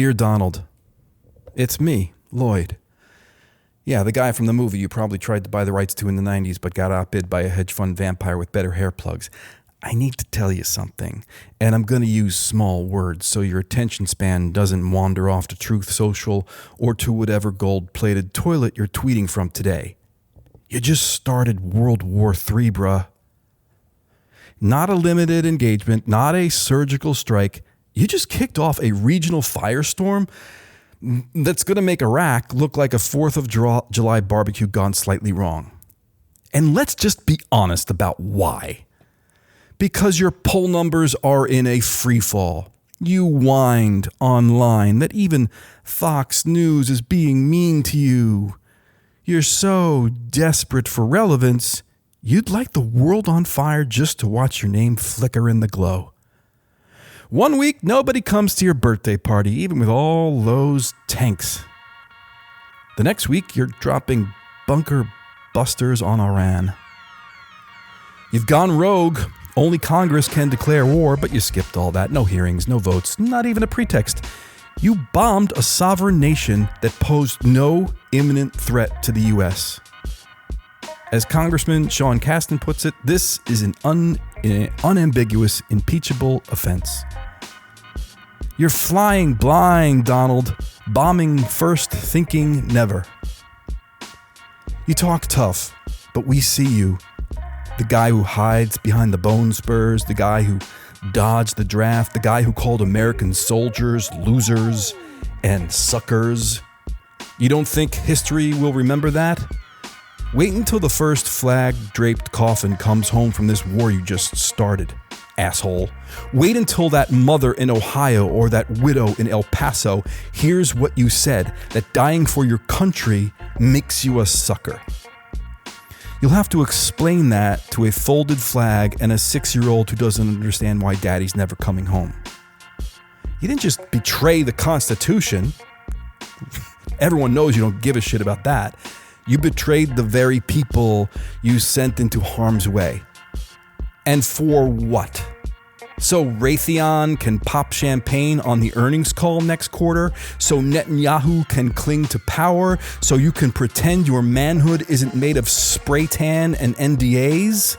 Dear Donald, it's me, Lloyd. Yeah, the guy from the movie you probably tried to buy the rights to in the 90s but got outbid by a hedge fund vampire with better hair plugs. I need to tell you something, and I'm going to use small words so your attention span doesn't wander off to Truth Social or to whatever gold-plated toilet you're tweeting from today. You just started World War III, bruh. Not a limited engagement, not a surgical strike. You just kicked off a regional firestorm that's going to make Iraq look like a 4th of July barbecue gone slightly wrong. And let's just be honest about why. Because your poll numbers are in a freefall. You whined online that even Fox News is being mean to you. You're so desperate for relevance, you'd like the world on fire just to watch your name flicker in the glow. 1 week, nobody comes to your birthday party, even with all those tanks. The next week, you're dropping bunker busters on Iran. You've gone rogue. Only Congress can declare war, but you skipped all that. No hearings, no votes, not even a pretext. You bombed a sovereign nation that posed no imminent threat to the U.S. As Congressman Sean Casten puts it, this is an unambiguous, impeachable offense. You're flying blind, Donald. Bombing first, thinking never. You talk tough, but we see you. The guy who hides behind the bone spurs, the guy who dodged the draft, the guy who called American soldiers losers and suckers. You don't think history will remember that? Wait until the first flag-draped coffin comes home from this war you just started, asshole. Wait until that mother in Ohio or that widow in El Paso hears what you said, that dying for your country makes you a sucker. You'll have to explain that to a folded flag and a 6-year-old who doesn't understand why daddy's never coming home. You didn't just betray the Constitution. Everyone knows you don't give a shit about that. You betrayed the very people you sent into harm's way. And for what? So Raytheon can pop champagne on the earnings call next quarter? So Netanyahu can cling to power? So you can pretend your manhood isn't made of spray tan and NDAs?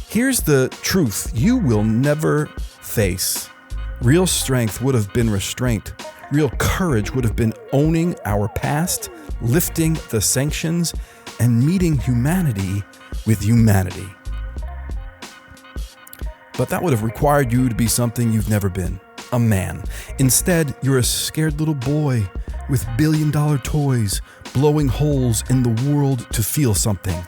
Here's the truth you will never face. Real strength would have been restraint. Real courage would have been owning our past, lifting the sanctions, and meeting humanity with humanity. But that would have required you to be something you've never been, a man. Instead, you're a scared little boy with billion-dollar toys, blowing holes in the world to feel something.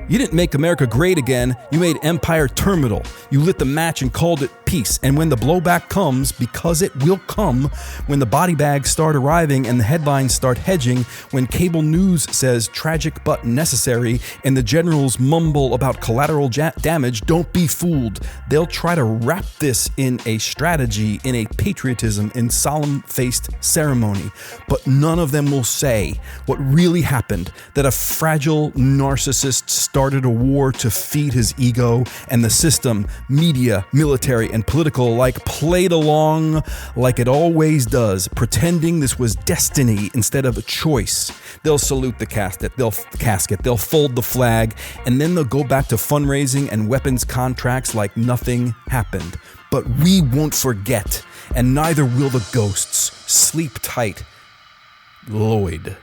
You didn't make America great again, you made empire terminal. You lit the match and called it peace. And when the blowback comes, because it will come, when the body bags start arriving and the headlines start hedging, when cable news says tragic but necessary, and the generals mumble about collateral damage, don't be fooled. They'll try to wrap this in a strategy, in a patriotism, in solemn-faced ceremony. But none of them will say what really happened, that a fragile narcissist started a war to feed his ego, and the system, media, military, and political alike played along like it always does, pretending this was destiny instead of a choice. They'll salute the casket, they'll fold the flag, and then they'll go back to fundraising and weapons contracts like nothing happened. But we won't forget, and neither will the ghosts. Sleep tight, Lloyd.